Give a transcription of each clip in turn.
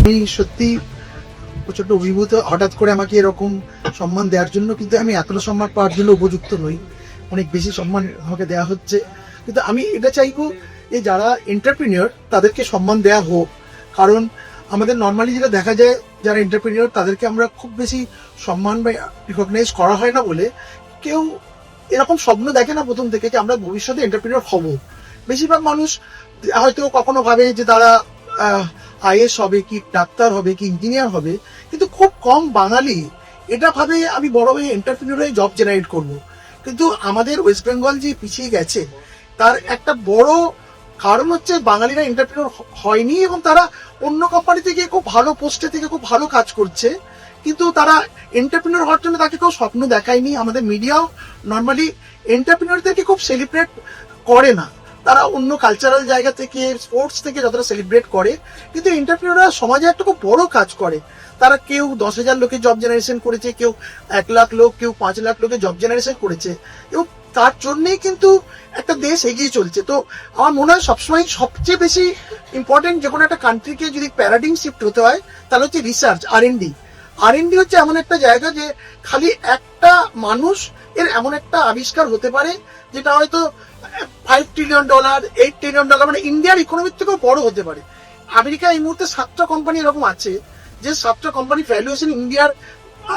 আমি সত্যি প্রচন্ড অভিভূত। হঠাৎ করে আমাকে এরকম সম্মান দেওয়ার জন্য, কিন্তু আমি এতটা সম্মান পাওয়ার জন্য উপযুক্ত নই। অনেক বেশি সম্মান আমাকে দেওয়া হচ্ছে, কিন্তু আমি এটা চাইবো যে যারা এন্টারপ্রিনিয়র তাদেরকে সম্মান দেওয়া হোক। কারণ আমাদের নর্মালি যেটা দেখা যায়, যারা এন্টারপ্রিনিয়র তাদেরকে আমরা খুব বেশি সম্মান বা রিকগনাইজ করা হয় না বলে কেউ এরকম স্বপ্ন দেখে না প্রথম থেকে যে আমরা ভবিষ্যতে এন্টারপ্রিনিয়র হব। বেশিরভাগ মানুষ হয়তো কখনো ভাবে যে তারা আইএস হবে, কি ডাক্তার হবে, কি ইঞ্জিনিয়ার হবে, কিন্তু খুব কম বাঙালি এটা ভাবে আমি বড় হয়ে এন্টারপ্রিনিয়র হয়ে জব জেনারেট করব। কিন্তু আমাদের ওয়েস্ট বেঙ্গল যে পিছিয়ে গেছে তার একটা বড় কারণ হচ্ছে বাঙালিরা এন্টারপ্রিনিয়র হয়নি, এবং তারা অন্য কোম্পানি থেকে খুব ভালো পোস্টে থেকে খুব ভালো কাজ করছে, কিন্তু তারা এন্টারপ্রিনিয়র হওয়ার জন্য তাকে কেউ স্বপ্ন দেখায়নি। আমাদের মিডিয়াও নর্মালি এন্টারপ্রিনিয়রদেরকে খুব সেলিব্রেট করে না। তারা অন্য কালচারাল জায়গা থেকে, স্পোর্টস থেকে যতটা সেলিব্রেট করে, কিন্তু এন্টারপ্রিনিয়ররা সমাজে একটা খুব বড় কাজ করে। তারা কেউ 10,000 লোকের জব জেনারেশন করেছে, কেউ 1 লাখ লোক, কেউ 5 লাখ লোকের জব জেনারেশন করেছে, এবং তার জন্যই কিন্তু একটা দেশ এগিয়ে চলছে। তো আমার মনে হয় সবসময় সবচেয়ে বেশি ইম্পর্টেন্ট যে কোনো একটা কান্ট্রিকে যদি প্যারাডিম শিফট হতে হয় তাহলে হচ্ছে রিসার্চ, আর&ডি হচ্ছে এমন একটা জায়গা যে খালি একটা মানুষ এর এমন একটা আবিষ্কার হতে পারে যেটা হয়তো $5 ট্রিলিয়ন, $8 ট্রিলিয়ন, মানে ইন্ডিয়ার ইকোনমির থেকেও বড় হতে পারে। আমেরিকা এই মুহূর্তে 7টা কোম্পানি এরকম আছে যে 7টা কোম্পানি ভ্যালুয়েশন ইন্ডিয়ার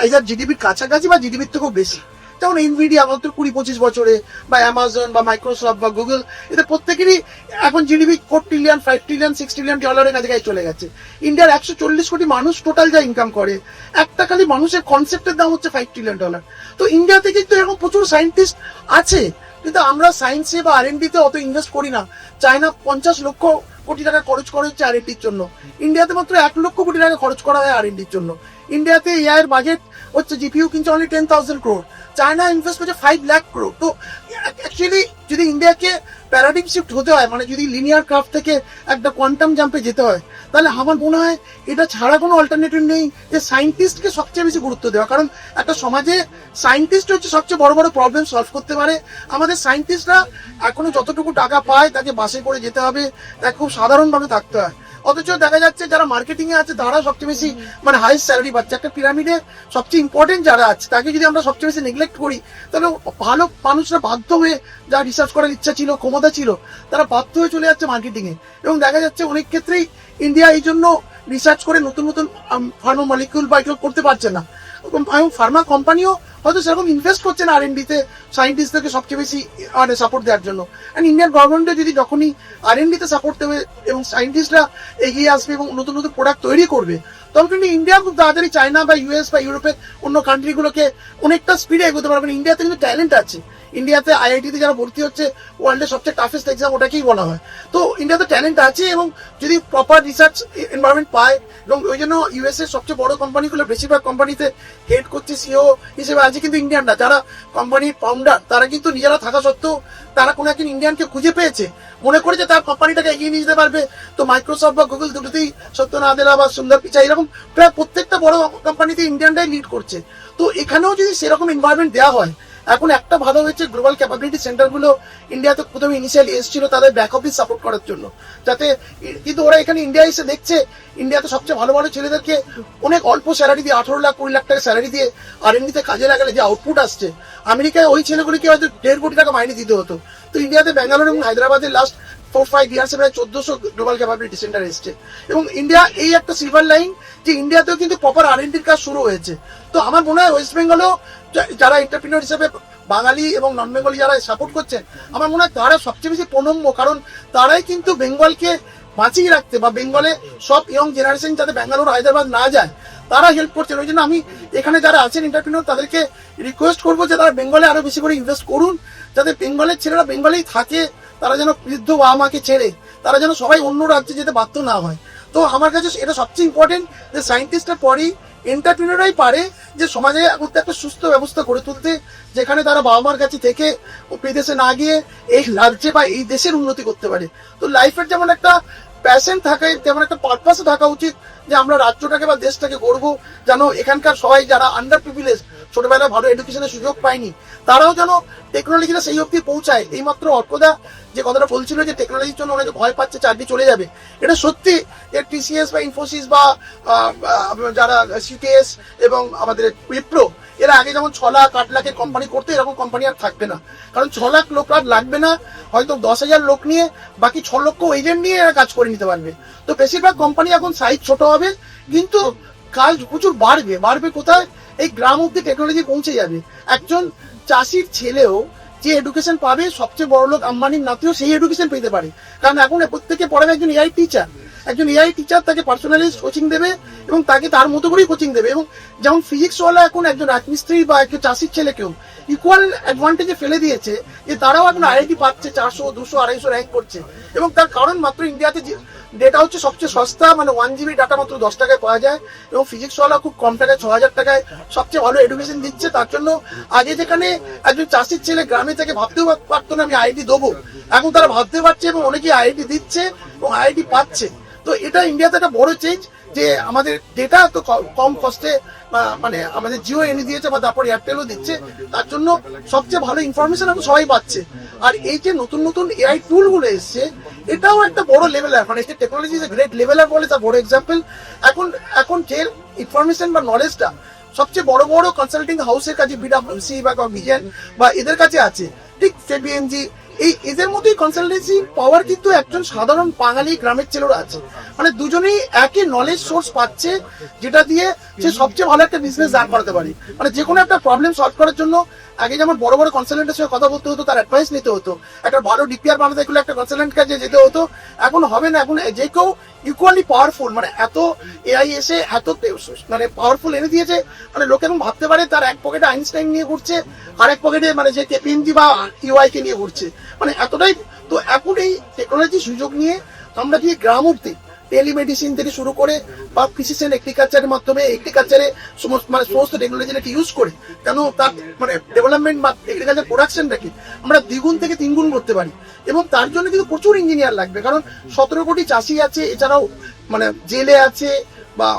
আইদার জিডিপির কাছাকাছি বা জিডিপির থেকেও বেশি। যেমন এনভিডিয়া মাত্র 20-25 বছরে, বা অ্যামাজন বা মাইক্রোসফট বা গুগল, এদের প্রত্যেকেরই এখন জিডিপি $4 ট্রিলিয়ন, $5 ট্রিলিয়ন, $6 ট্রিলিয়ন কাছাকাছি চলে গেছে। ইন্ডিয়ার 140 কোটি মানুষ টোটাল যা ইনকাম করে, একটা খালি মানুষের কনসেপ্টের দাম হচ্ছে $5 ট্রিলিয়ন। তো ইন্ডিয়াতে কিন্তু এরকম প্রচুর সায়েন্টিস্ট আছে, কিন্তু আমরা সায়েন্সে বা আর&ডিতে অত ইনভেস্ট করি না। চায়না 50 লক্ষ কোটি টাকা খরচ করা হচ্ছে আর&ডির জন্য, ইন্ডিয়াতে মাত্র 1 লক্ষ কোটি টাকা খরচ করা হয় আর&ডির জন্য। ইন্ডিয়াতে এআই এর বাজেট হচ্ছে, জিপিইউ কিনছে অনলি 10,000 করোড়, চায়না ইনভেস্ট করছে 5 লাখ করোড়। তো অ্যাকচুয়ালি যদি ইন্ডিয়াকে প্যারাডিম শিফট হতে হয়, মানে যদি লিনিয়ার ক্রাফট থেকে একটা কোয়ান্টাম জাম্পে যেতে হয়, তাহলে আমার মনে হয় এটা ছাড়া কোনো অল্টারনেটিভ নেই যে সায়েন্টিস্টকে সবচেয়ে বেশি গুরুত্ব দেওয়া। কারণ একটা সমাজে সায়েন্টিস্ট হচ্ছে সবচেয়ে বড় বড় প্রবলেম সলভ করতে পারে। আমাদের সায়েন্টিস্টরা এখনো যতটুকু টাকা পায় তাকে বাসে করে যেতে হবে, তাকে খুব সাধারণভাবে থাকতে হয়। অথচ দেখা যাচ্ছে যারা মার্কেটিং এ আছে তারা সবচেয়ে বেশি মানে হাইস্ট স্যালারি পাচ্ছে। একটা পিরামিডে সবচেয়ে ইম্পর্টেন্ট যারা আছে তাকে যদি আমরা সবচেয়ে বেশি নেগলেক্ট করি, তাহলে ভালো মানুষরা বাধ্য হয়ে, যা রিসার্চ করার ইচ্ছা ছিল, ক্ষমতা ছিল, তারা বাধ্য হয়ে চলে যাচ্ছে মার্কেটিং এ। এবং দেখা যাচ্ছে অনেক ক্ষেত্রেই ইন্ডিয়া এই জন্য রিসার্চ করে নতুন নতুন ফার্মা মলিকিউল বা এগুলো করতে পারছে না, এবং ফার্মা কোম্পানিও হয়তো সেরকম ইনভেস্ট করছে না আর&ডিতে সায়েন্টিস্টদেরকে সবচেয়ে বেশি মানে সাপোর্ট দেওয়ার জন্য। অ্যান্ড ইন্ডিয়ান গভর্নমেন্টে যদি যখনই আর&ডিতে সাপোর্ট দেবে এবং সায়েন্টিস্টরা এগিয়ে আসবে এবং নতুন নতুন প্রোডাক্ট তৈরি করবে, তখন কিন্তু ইন্ডিয়া খুব তাড়াতাড়ি চায়না বা ইউএস বা ইউরোপের অন্য কান্ট্রিগুলোকে অনেকটা স্পিডে এগোতে পারবে। ইন্ডিয়াতে কিন্তু ট্যালেন্ট আছে। ইন্ডিয়াতে আইআইটিতে যারা ভর্তি হচ্ছে, ওয়ার্ল্ডের সবচেয়ে টাফেস্ট এক্সাম ওটাকেই বলা হয়। তো ইন্ডিয়াতে ট্যালেন্ট আছে, এবং যদি প্রপার রিসার্চ এনভায়রনমেন্ট পায়, এবং ওই জন্য ইউএস এর সবচেয়ে বড় কোম্পানিগুলো বেশিরভাগ কোম্পানিতে হেড করছে সিও হিসেবে আছে কিন্তু ইন্ডিয়ানরা। যারা কোম্পানির ফাউন্ডার তারা কিন্তু নিজেরা থাকা সত্ত্বেও তারা কোনো একজন ইন্ডিয়ানকে খুঁজে পেয়েছে, মনে করেছে তার কোম্পানিটাকে এগিয়ে নিয়ে যেতে পারবে। তো মাইক্রোসফট বা গুগল দুটোতেই সত্য নাদেলা বা সুন্দর পিচাই, এরকম প্রায় প্রত্যেকটা বড় কোম্পানিতে ইন্ডিয়ানরাই লিড করছে। তো এখানেও যদি সেরকম এনভায়রনমেন্ট দেওয়া হয়, এখন একটা ভালো হয়েছে গ্লোবাল ক্যাপাবিলিটি সেন্টারগুলো ইন্ডিয়াতে প্রথমে ইনিশিয়ালি এসেছিল তাদের ব্যাক অফিস সাপোর্ট করার জন্য, যাতে কিন্তু ওরা এখানে ইন্ডিয়া এসে দেখছে ইন্ডিয়াতে সবচেয়ে ভালো ভালো ছেলেদেরকে অনেক অল্প স্যালারি দিয়ে, 18 লাখ 20 লাখ টাকা স্যালারি দিয়ে আর&ডিতে কাজে লাগালে যে আউটপুট আসছে, আমেরিকায় ওই ছেলেগুলিকে হয়তো 1.5 কোটি টাকা মাইনে দিতে হতো। তো ইন্ডিয়াতে ব্যাঙ্গালোর এবং হায়দ্রাবাদের লাস্ট 4-5 ইয়ার্সে প্রায় 1400 গ্লোবাল ক্যাপাবিলিটি সেন্টার এসছে। এবং ইন্ডিয়া এই একটা সিলভার লাইন যে ইন্ডিয়াতেও কিন্তু প্রপার আর&ডির কাজ শুরু হয়েছে। তো আমার মনে হয় ওয়েস্ট বেঙ্গলেও যারা এন্টারপ্রিনিয়র হিসেবে বাঙালি এবং নন বেঙ্গলি যারা সাপোর্ট করছেন, আমার মনে হয় তারা সবচেয়ে বেশি প্রণম্য, কারণ তারাই কিন্তু বেঙ্গলকে বাঁচিয়ে রাখতে বা বেঙ্গলে সব ইয়ং জেনারেশন যাতে ব্যাঙ্গালোর হায়দ্রাবাদ না যায় তারা হেল্প করছেন। ওই জন্য আমি এখানে যারা আছেন এন্টারপ্রিনিয়র তাদেরকে রিকোয়েস্ট করবো যে তারা বেঙ্গলে আরো বেশি করে ইনভেস্ট করুন, যাতে বেঙ্গলের ছেলেরা বেঙ্গলেই থাকে, তারা যেন বৃদ্ধ বাবা মাকে ছেড়ে তারা যেন সবাই অন্য রাজ্যে যেতে বাধ্য না হয়। তো আমার কাছে এটা সবচেয়ে ইম্পর্টেন্ট যে সায়েন্টিস্টের পরেই এন্টারপ্রিনিয়রাই পারে যে সমাজে একটা সুস্থ ব্যবস্থা গড়ে তুলতে, যেখানে তারা বাবা মার কাছে থেকে বিদেশে না গিয়ে এই রাজ্যে বা এই দেশের উন্নতি করতে পারে। তো লাইফের যেমন একটা প্যাশন থাকে, তেমন একটা পারপাসও থাকা উচিত যে আমরা রাজ্যটাকে বা দেশটাকে গড়বো, যেন এখানকার সবাই যারা আন্ডার প্রিভিলেজ ছোটবেলায় ভালো এডুকেশনের সুযোগ পায়নি, তারাও যেন টেকনোলজিটা সেই অবধি পৌঁছায়। এইমাত্র অর্কদা যে কথাটা বলছিল যে টেকনোলজির জন্য অনেক ভয় পাচ্ছে, চাকরি চলে যাবে, এটা সত্যি। এর টিসিএস বা ইনফোসিস বা যারা সিটিএস এবং আমাদের উইপ্রো, এরা আগে যেমন 6 লাখ 8 লাখের কোম্পানি করতে, এরকম কোম্পানি আর থাকবে না। কারণ 6 লাখ লোক আর লাগবে না, হয়তো 10,000 লোক নিয়ে বাকি 6 লক্ষ এজেন্ট নিয়ে এরা কাজ করে নিতে পারবে। তো বেশিরভাগ কোম্পানি এখন সাইজ ছোট হবে, কিন্তু কাজ প্রচুর বাড়বে। বাড়বে কোথায়? এই গ্রাম অব্দি টেকনোলজি পৌঁছে যাবে। একজন চাষির ছেলেও যে এডুকেশন পাবে, সবচেয়ে বড় লোক আম্বানির নাতিও সেই এডুকেশন পেতে পারে। কারণ এখন প্রত্যেকে পড়াবে একজন এআই টিচার। একজন এআই টিচার তাকে পার্সোনালাইজ কোচিং দেবে এবং তাকে তার মতো করেই কোচিং দেবে। এবং যেমন ফিজিক্সওয়ালা এখন একজন রাজমিস্ত্রি বা একজন চাষির ছেলেকেও ইকুয়াল অ্যাডভান্টেজে ফেলে দিয়েছে, যে তারাও এখন আইআইটি পাচ্ছে, 400, 200, 250 র্যাঙ্ক করছে। এবং তার কারণ মাত্র ইন্ডিয়াতে ডেটা হচ্ছে সবচেয়ে সস্তা, মানে 1 GB ডাটা মাত্র 10 টাকায় পাওয়া যায়। এবং ফিজিক্সওয়ালা খুব কম টাকায় 6,000 টাকায় সবচেয়ে ভালো এডুকেশন দিচ্ছে। তার জন্য আগে যেখানে একজন চাষির ছেলে গ্রামে থেকে ভাবতেও পারতো না আমি আইআইটি দেবো, এখন তারা ভাবতে পারছে এবং অনেকেই আইআইটি দিচ্ছে এবং আইআইটি পাচ্ছে। তো এটা ইন্ডিয়াতে একটা বড় চেঞ্জ, যে আমাদের ডেটা তো কম কস্টে, মানে আমাদের জিও এনে দিয়েছে বা তারপর এয়ারটেলও দিচ্ছে, তার জন্য সবচেয়ে ভালো ইনফরমেশন এখন সবাই পাচ্ছে। আর এই যে নতুন নতুন এআই টুল গুলো এসছে, এটাও একটা বড় লেভেলার, মানে technology is a great leveller বলে তার বড় এক্সাম্পল। এখন যে ইনফরমেশন বা নলেজটা সবচেয়ে বড় বড় কনসাল্টিং হাউসের কাছে, বিডব্লিউসি বা ভিজন বা এদের কাছে আছে, ঠিক কেপিএমজি, এদের মতোই কনসালটেন্সি পাওয়ার কিন্তু একজন সাধারণ বাঙালি গ্রামের ছেলেরা আছে। মানে দুজনেই একই নলেজ সোর্স পাচ্ছে, যেটা দিয়ে সে সবচেয়ে ভালো একটা বিজনেস দাঁড় করাতে পারে। মানে যে কোনো একটা প্রবলেম সলভ করার জন্য আগে যেমন বড় বড় কনসালটেন্টের সঙ্গে কথা বলতে হতো, তার অ্যাডভাইস নিতে হতো, একটা ভালো ডিপিআর বানাতে গেলে একটা কনসালটেন্ট কাছে যেতে হতো, এখন হবে না। এখন যে কেউ ইকুয়ালি পাওয়ারফুল, মানে এত এআই এসে এত মানে পাওয়ারফুল এনে দিয়েছে, মানে লোক এখন ভাবতে পারে তার এক পকেটে আইনস্টাইন নিয়ে ঘুরছে, আর এক পকেটে মানে যে কেপিএমজি বা ইউআই কে নিয়ে ঘুরছে, মানে এতটাই। তো এখন এই টেকনোলজির সুযোগ নিয়ে আমরা কি গ্রাম অব্দি টেলিমেডিসিন থেকে শুরু করে বা প্রিসিশন এগ্রিকালচারের মাধ্যমে এগ্রিকালচারে সমস্ত টেকনোলজিটাকে ইউজ করে, কেন তার মানে ডেভেলপমেন্ট বা এগ্রিকালচার প্রোডাকশনটাকে আমরা দ্বিগুণ থেকে 3 গুণ করতে পারি। এবং তার জন্য কিন্তু প্রচুর ইঞ্জিনিয়ার লাগবে, কারণ 17 কোটি চাষি আছে, এছাড়াও মানে জেলে আছে বা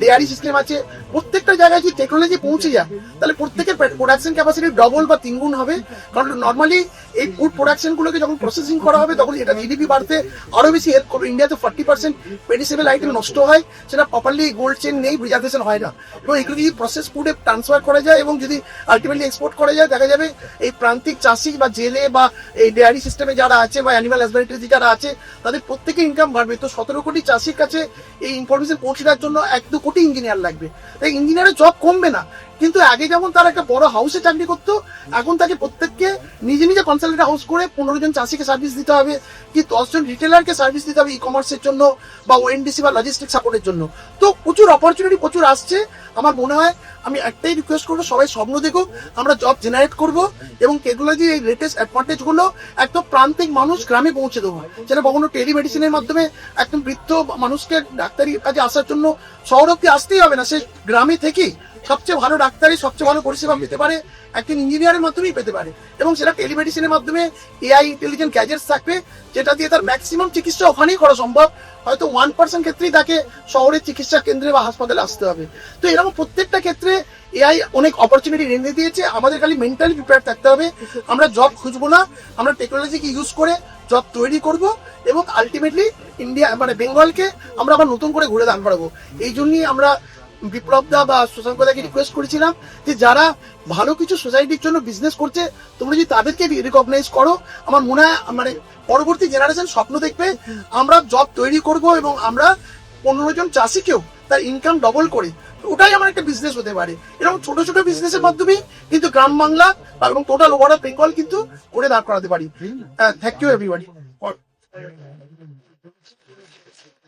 ডেয়ারি সিস্টেম আছে। প্রত্যেকটা জায়গায় যদি টেকনোলজি পৌঁছে যায়, তাহলে প্রত্যেকের প্রোডাকশন ক্যাপাসিটি ডবল বা 3 গুণ হবে। কারণ নর্মালি এই ফুড প্রোডাকশন গুলোকে যখন প্রসেসিং করা হবে, তখন এটা জিডিপি বাড়তে আরো বেশি হেল্প করবে। ইন্ডিয়াতে 40% পেরিসেবল আইটেম নষ্ট হয়, সেটা প্রপারলি গোল্ড চেন নেই, প্রিজার্ভেশন হয় না। এবং এগুলো যদি প্রসেস ফুডে ট্রান্সফার করা যায় এবং যদি আলটিমেটলি এক্সপোর্ট করা যায়, দেখা যাবে এই প্রান্তিক চাষি বা জেলে বা এই ডেয়ারি সিস্টেমে যারা আছে বা অ্যানিমাল হাসব্যান্ডারি যারা আছে, তাদের প্রত্যেকের ইনকাম বাড়বে। তো 17 কোটি চাষির কাছে এই ইনফরমেশন পৌঁছে দেওয়ার জন্য 1-2 কোটি ইঞ্জিনিয়ার লাগবে। তাই ইঞ্জিনিয়ারের জব কমবে না, কিন্তু আগে যেমন তার একটা বড় হাউসে চাকরি করতো, এখন তাকে প্রত্যেককে নিজে নিজে কনসালটেন্ট হাউস করে 15 জন চাষিকে সার্ভিস দিতে হবে, কি 10 জন রিটেলারকে সার্ভিস দিতে হবে ই কমার্সের জন্য বা ওএনডিসি বা লজিস্টিক সাপোর্টের জন্য। তো প্রচুর অপরচুনিটি প্রচুর আসছে। আমার মনে হয় আমি একটাই রিকোয়েস্ট করবো, সবাই স্বপ্ন দেখুক, আমরা জব জেনারেট করব এবং টেকনোলজির এই লেটেস্ট অ্যাডভান্টেজ গুলো একদম প্রান্তিক মানুষ গ্রামে পৌঁছে দেবো। যেটা কখনো টেলিমেডিসিনের মাধ্যমে একদম বৃদ্ধ মানুষকে ডাক্তারির কাছে আসার জন্য শহর অব্দি আসতেই হবে না, সে গ্রামে থেকেই সবচেয়ে ভালো ডাক্তারি, সবচেয়ে ভালো পরিষেবা পেতে পারে একজন ইঞ্জিনিয়ারের মাধ্যমেই পেতে পারে। এবং সেটা টেলিমেডিসিনের মাধ্যমে এআই ইন্টেলিজেন্ট গ্যাজেটস থাকবে, যেটা দিয়ে তার ম্যাক্সিমাম চিকিৎসা ওখানেই করা সম্ভব। হয়তো 1% ক্ষেত্রেই তাকে শহরের চিকিৎসা কেন্দ্রে বা হাসপাতালে আসতে হবে। তো এরকম প্রত্যেকটা ক্ষেত্রে এআই অনেক অপরচুনিটি এনে দিয়েছে। আমাদের খালি মেন্টালি প্রিপেয়ার থাকতে হবে। আমরা জব খুঁজবো না, আমরা টেকনোলজিকে ইউজ করে জব তৈরি করব এবং আলটিমেটলি ইন্ডিয়া মানে বেঙ্গলকে আমরা আবার নতুন করে ঘুরে দাঁড় করাবো। এই জন্যই আমরা বিপ্লব দা বা শশাঙ্ক দাকে রিকোয়েস্ট করেছিলাম যে যারা ভালো কিছু সোসাইটির জন্য বিজনেস করছে, তোমরা যদি তাদেরকে রিকগনাইজ করো, আমার মনে হয় মানে পরবর্তী জেনারেশন স্বপ্ন দেখবে আমরা জব তৈরি করব এবং আমরা 15 জন চাষিকেও তার ইনকাম ডবল করে, ওটাই আমার একটা বিজনেস হতে পারে। এরকম ছোট ছোট বিজনেসের মাধ্যমে কিন্তু গ্রাম বাংলা এবং টোটাল ওভারঅল বেঙ্গল কিন্তু করে দাঁড় করাতে পারি। Thank you everybody.